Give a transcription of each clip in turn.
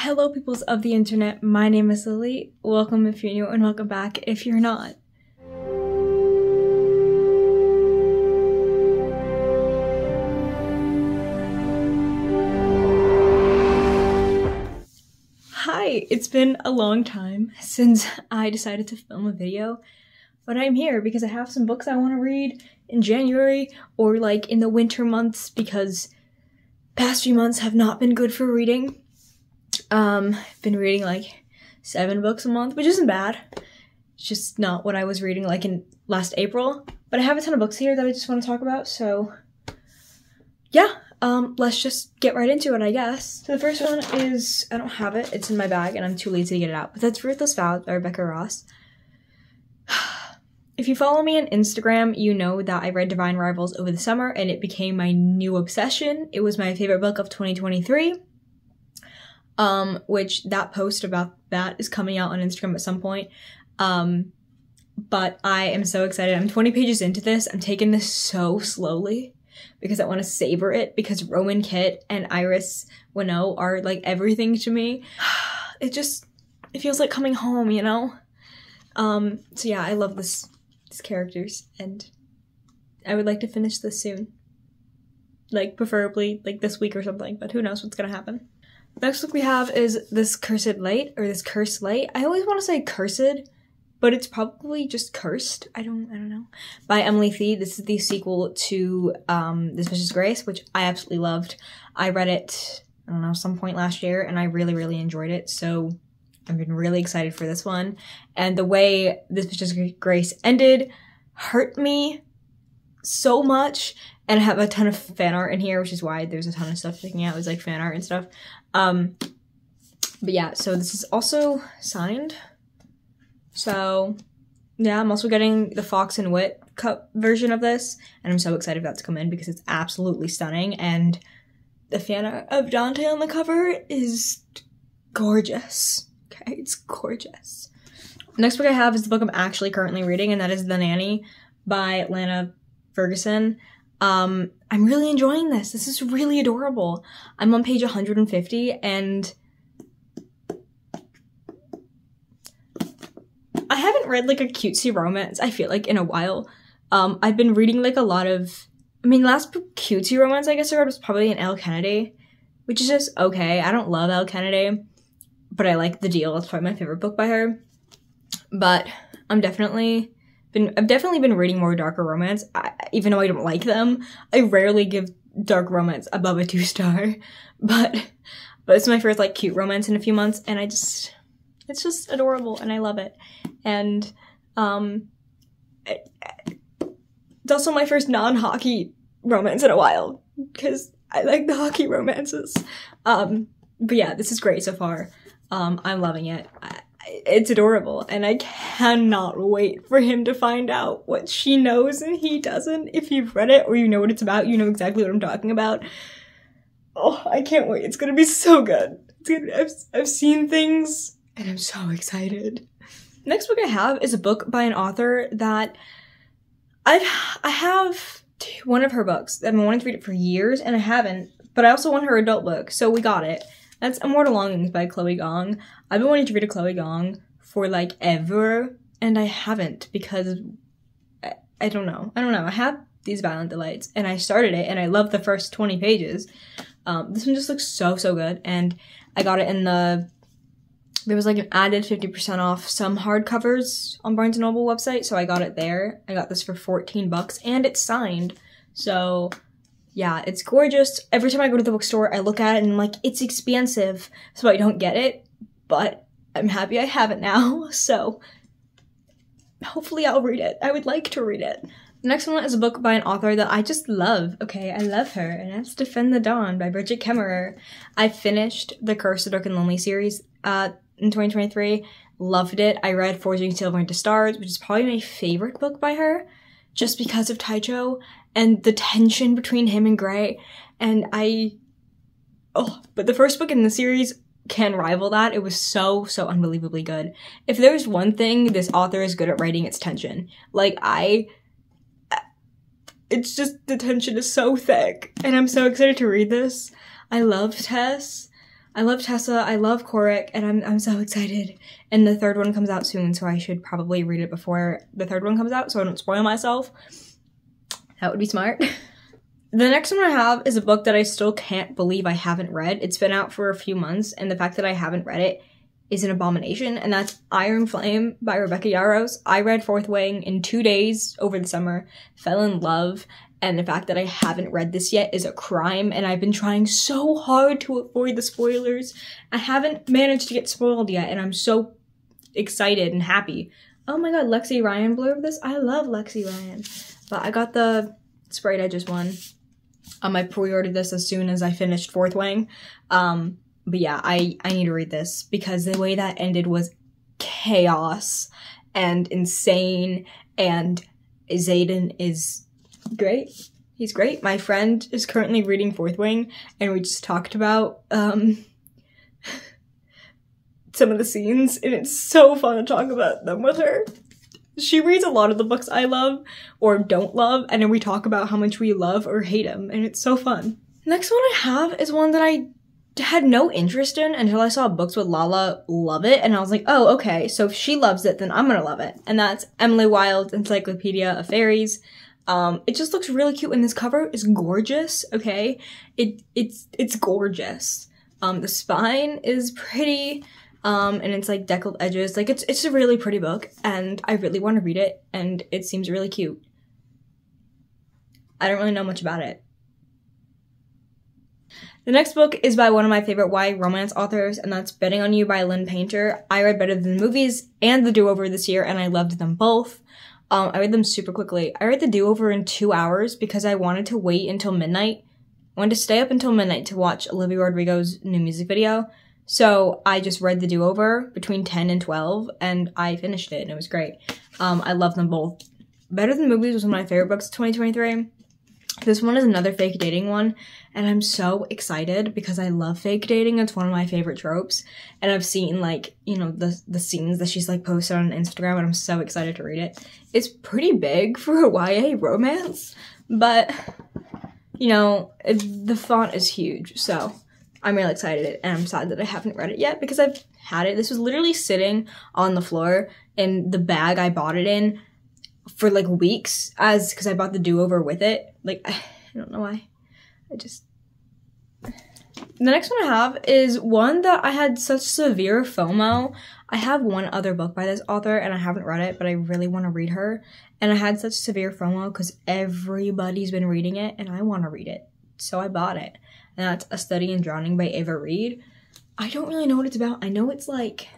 Hello peoples of the internet, my name is Lily. Welcome if you're new and welcome back if you're not. Hi, it's been a long time since I decided to film a video, but I'm here because I have some books I want to read in January or like in the winter months because past few months have not been good for reading. I've been reading like 7 books a month, which isn't bad. It's just not what I was reading like in last April. But I have a ton of books here that I just want to talk about, so yeah, let's just get right into it, I guess. So the first one is, I don't have it, it's in my bag and I'm too lazy to get it out, but that's Ruthless Vows by Rebecca Ross. If you follow me on Instagram, you know that I read Divine Rivals over the summer and it became my new obsession. It was my favorite book of 2023. Which that post about that is coming out on Instagram at some point. But I am so excited. I'm 20 pages into this. I'm taking this so slowly because I want to savor it because Roman Kit and Iris Winnow are like everything to me. It feels like coming home, you know? So yeah, I love these characters and I would like to finish this soon. Like preferably like this week or something, but who knows what's gonna happen. Next book we have is This Cursed Light, or This Cursed Light. I always want to say cursed, but it's probably just cursed. I don't know. By Emily Thede. This is the sequel to This Vicious Grace, which I absolutely loved. I read it, I don't know, some point last year, and I really, really enjoyed it. So I've been really excited for this one. And the way This Vicious Grace ended hurt me so much. And I have a ton of fan art in here, which is why there's a ton of stuff sticking out. It's like fan art and stuff. But yeah, so this is also signed. So yeah, I'm also getting the Fox and Wit cup version of this. And I'm so excited for that to come in because it's absolutely stunning. And the fan art of Dante on the cover is gorgeous. Okay, it's gorgeous. Next book I have is the book I'm actually currently reading, and that is The Nanny by Lana Ferguson. I'm really enjoying this. This is really adorable. I'm on page 150 and I haven't read like a cutesy romance, I feel like, in a while. I've been reading like a lot of, last cutesy romance I guess I read was probably an Elle Kennedy, which is just okay. I don't love Elle Kennedy, but I like The Deal. It's probably my favorite book by her. But I've definitely been reading more darker romance, even though I don't like them. I rarely give dark romance above a 2-star, but it's my first like cute romance in a few months, and it's just adorable, and I love it. And it's also my first non-hockey romance in a while, because I like the hockey romances. But yeah, this is great so far. I'm loving it. It's adorable, and I cannot wait for him to find out what she knows and he doesn't. If you've read it or you know what it's about, you know exactly what I'm talking about. Oh, I can't wait. It's gonna be so good. I've seen things, and I'm so excited. Next book I have is a book by an author that I have one of her books. I've been wanting to read it for years, and I haven't, but I also want her adult book, so we got it. That's Immortal Longings by Chloe Gong. I've been wanting to read a Chloe Gong for like ever, and I haven't because I don't know. I have These Violent Delights, and I started it, and I love the first 20 pages. This one just looks so good, and I got it in there was like an added 50% off some hardcovers on Barnes & Noble website, so I got it there. I got this for 14 bucks, and it's signed, so yeah, it's gorgeous. Every time I go to the bookstore, I look at it and I'm like, it's expensive, so I don't get it, but I'm happy I have it now, so hopefully I'll read it. I would like to read it. The next one is a book by an author that I just love. Okay, I love her, and that's Defend the Dawn by Bridget Kemmerer. I finished the Curse of Dark and Lonely series in 2023. Loved it. I read Forging Silver into Stars, which is probably my favorite book by her, just because of Taicho and the tension between him and Gray. And but the first book in the series can rival that. It was so unbelievably good. If there's one thing this author is good at writing, it's tension. Like, it's just, the tension is so thick, and I'm so excited to read this. I love Tess. I love Tessa, I love Korik, and I'm so excited. And the third one comes out soon, so I should probably read it before the third one comes out so I don't spoil myself. That would be smart. The next one I have is a book that I still can't believe I haven't read. It's been out for a few months, and the fact that I haven't read it is an abomination, and that's Iron Flame by Rebecca Yarros. I read Fourth Wing in 2 days over the summer, fell in love, and the fact that I haven't read this yet is a crime, and I've been trying so hard to avoid the spoilers. I haven't managed to get spoiled yet, and I'm so excited and happy. Oh my god, Lexi Ryan blurbed this? I love Lexi Ryan. But I got the Sprite Edges one. I pre-ordered this as soon as I finished Fourth Wing. But yeah, I need to read this because the way that ended was chaos and insane, and Xaden is great. He's great. My friend is currently reading Fourth Wing, and we just talked about some of the scenes, and it's so fun to talk about them with her. She reads a lot of the books I love or don't love, and then we talk about how much we love or hate them, and it's so fun. Next one I have is one that I had no interest in until I saw Books with Lala love it, and I was like, oh, okay, so if she loves it, then I'm gonna love it. And that's Emily Wilde's Encyclopedia of Fairies. It just looks really cute, and this cover is gorgeous, okay? It's gorgeous. The spine is pretty, and it's like deckled edges. Like, it's a really pretty book, and I really want to read it, and it seems really cute. I don't really know much about it. The next book is by one of my favorite YA romance authors, and that's Betting on You by Lynn Painter. I read Better Than the Movies and The Do-Over this year, and I loved them both. I read them super quickly. I read The Do-Over in 2 hours because I wanted to wait until midnight. I wanted to stay up until midnight to watch Olivia Rodrigo's new music video. So I just read The Do-Over between 10 and 12, and I finished it, and it was great. I love them both. Better Than the Movies was one of my favorite books of 2023. This one is another fake dating one, and I'm so excited because I love fake dating. It's one of my favorite tropes, and I've seen, like, you know, the scenes that she's, like, posted on Instagram, and I'm so excited to read it. It's pretty big for a YA romance, but, you know, the font is huge, so I'm really excited, and I'm sad that I haven't read it yet because I've had it. This was literally sitting on the floor in the bag I bought it in for like weeks, because I bought The Do-Over with it. Like, I don't know why. The next one I have is one that I had such severe FOMO. I have one other book by this author, and I haven't read it, but I really want to read her. And I had such severe FOMO because everybody's been reading it, and I want to read it. So I bought it. And that's A Study in Drowning by Ava Reid. I don't really know what it's about. I know it's like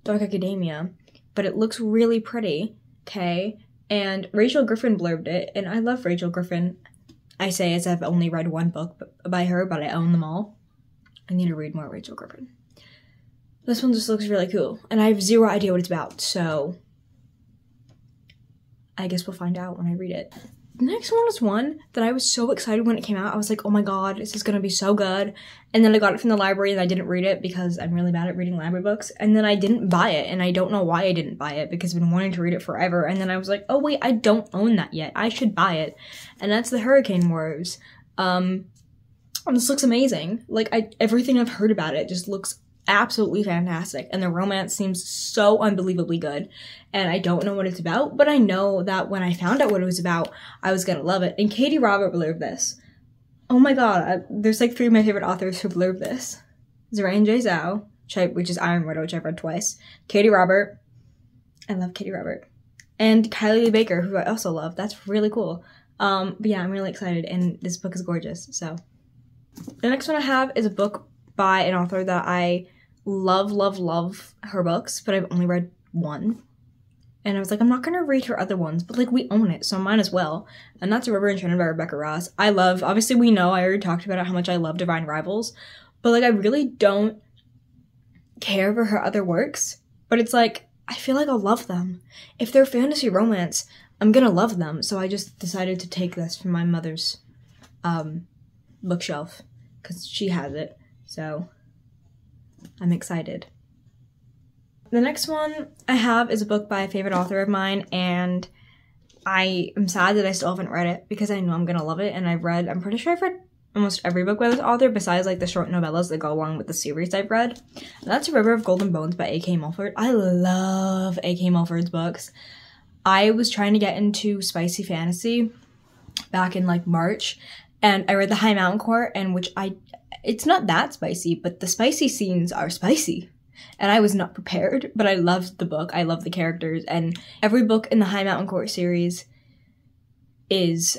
dark academia, but it looks really pretty. Okay, and Rachel Griffin blurbed it, and I love Rachel Griffin. I say as I've only read one book by her, but I own them all. I need to read more Rachel Griffin. This one just looks really cool, and I have zero idea what it's about, so I guess we'll find out when I read it. The next one is one that I was so excited when it came out. I was like, oh my god, this is gonna be so good. And then I got it from the library and I didn't read it because I'm really bad at reading library books. And then I didn't buy it, and I don't know why I didn't buy it because I've been wanting to read it forever. And then I was like, oh wait, I don't own that yet. I should buy it. And that's The Hurricane Wars. This looks amazing. Like, everything I've heard about it just looks absolutely fantastic, and the romance seems so unbelievably good, and I don't know what it's about, but I know that when I found out what it was about, I was gonna love it. And Katie Robert blurbed this. Oh my god, there's like 3 of my favorite authors who blurbed this. Zoran J. Zhao, which is Iron Widow, which I've read twice. Katie Robert, I love Katie Robert. And Kylie Lee Baker, who I also love. That's really cool. But yeah, I'm really excited, and this book is gorgeous, so. The next one I have is a book by an author that I love her books, but I've only read one. And I was like, I'm not gonna read her other ones, but like, we own it, so I might as well. And that's River Enchanted by Rebecca Ross. Obviously we know, I already talked about how much I love Divine Rivals, but like, I really don't care for her other works, but it's like, I feel like I'll love them. If they're fantasy romance, I'm gonna love them, so I just decided to take this from my mother's bookshelf, because she has it, so I'm excited. The next one I have is a book by a favorite author of mine, and I am sad that I still haven't read it because I know I'm gonna love it, and I'm pretty sure I've read almost every book by this author besides like the short novellas that go along with the series I've read. And that's River of Golden Bones by A.K. Mulford. I love A.K. Mulford's books. I was trying to get into spicy fantasy back in like March, and I read The High Mountain Court, and it's not that spicy, but the spicy scenes are spicy. And I was not prepared, but I loved the book. I love the characters, and every book in the High Mountain Court series is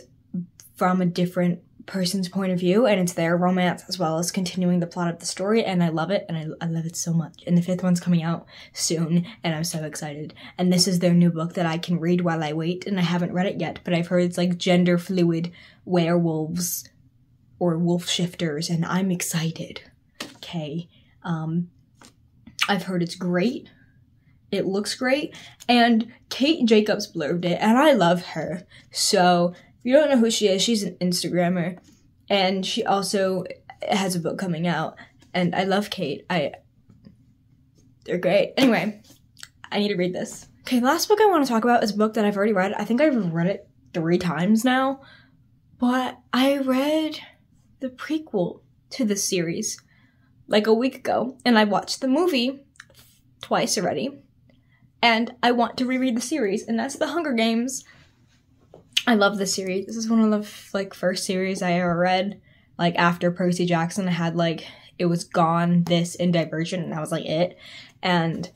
from a different person's point of view, and it's their romance as well as continuing the plot of the story, and I love it, and I love it so much. And the 5th one's coming out soon, and I'm so excited. And this is their new book that I can read while I wait, and I haven't read it yet, but I've heard it's like gender fluid werewolves or wolf shifters, and I'm excited. Okay. I've heard it's great. It looks great, and Kate Jacobs blurbed it, and I love her. So if you don't know who she is, she's an Instagrammer, and she also has a book coming out, and I love Kate. They're great. Anyway, I need to read this. Okay, the last book I want to talk about is a book that I've already read. I think I've read it 3 times now, but I read the prequel to this series like a week ago, and I watched the movie twice already, and I want to reread the series, and that's The Hunger Games. I love this series. This is one of the like first series I ever read, like after Percy Jackson had like It Was Gone, this, and Divergent, and that was like it, and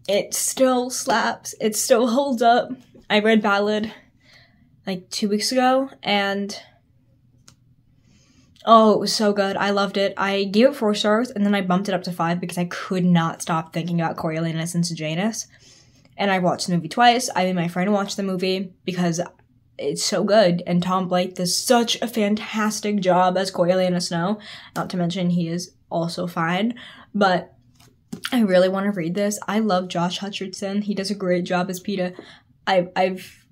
it still slaps. It still holds up. I read Ballad like 2 weeks ago, and oh, it was so good. I loved it. I gave it 4 stars, and then I bumped it up to 5 because I could not stop thinking about Coriolanus and Sejanus. And I watched the movie twice. I made my friend watch the movie because it's so good, and Tom Blake does such a fantastic job as Coriolanus Snow. Not to mention he is also fine, but I really want to read this. I love Josh Hutcherson. He does a great job as Peeta. I've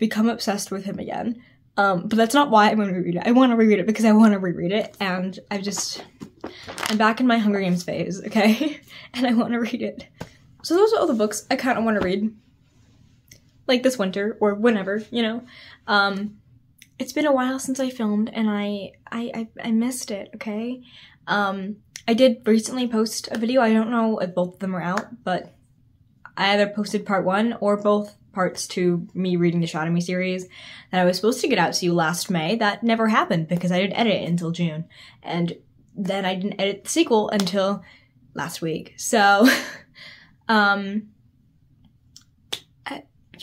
become obsessed with him again. But that's not why I want to reread it. I want to reread it because I want to reread it, and I'm back in my Hunger Games phase, okay? And I want to read it. So those are all the books I kind of want to read, like this winter, or whenever, you know? It's been a while since I filmed, and I missed it, okay? I did recently post a video. I don't know if both of them are out, but I either posted part 1 or both parts to me reading the Shadow Me series that I was supposed to get out to you last May. That never happened because I didn't edit it until June, and then I didn't edit the sequel until last week. So, if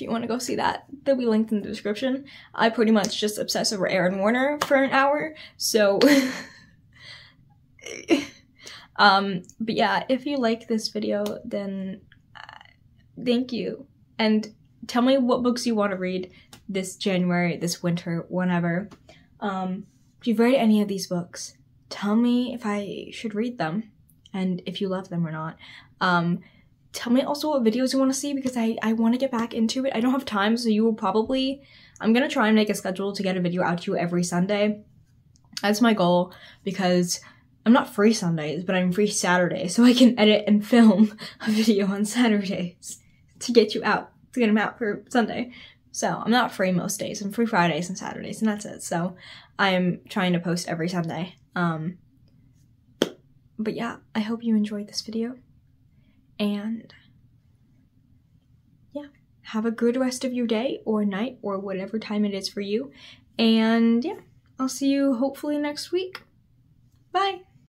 you want to go see that, they'll be linked in the description. I pretty much just obsess over Aaron Warner for an hour, so but yeah, if you like this video, then thank you, and tell me what books you want to read this January, this winter, whenever. If you've read any of these books, tell me if I should read them, and if you love them or not. Tell me also what videos you want to see, because I want to get back into it. I don't have time, so you will probably... I'm going to try and make a schedule to get a video out to you every Sunday. That's my goal, because I'm not free Sundays, but I'm free Saturdays, so I can edit and film a video on Saturdays to get you out. To get them out for Sunday. So I'm not free most days. I'm free Fridays and Saturdays, and that's it. So I'm trying to post every Sunday. But yeah, I hope you enjoyed this video, and yeah, have a good rest of your day or night or whatever time it is for you. And yeah, I'll see you hopefully next week. Bye.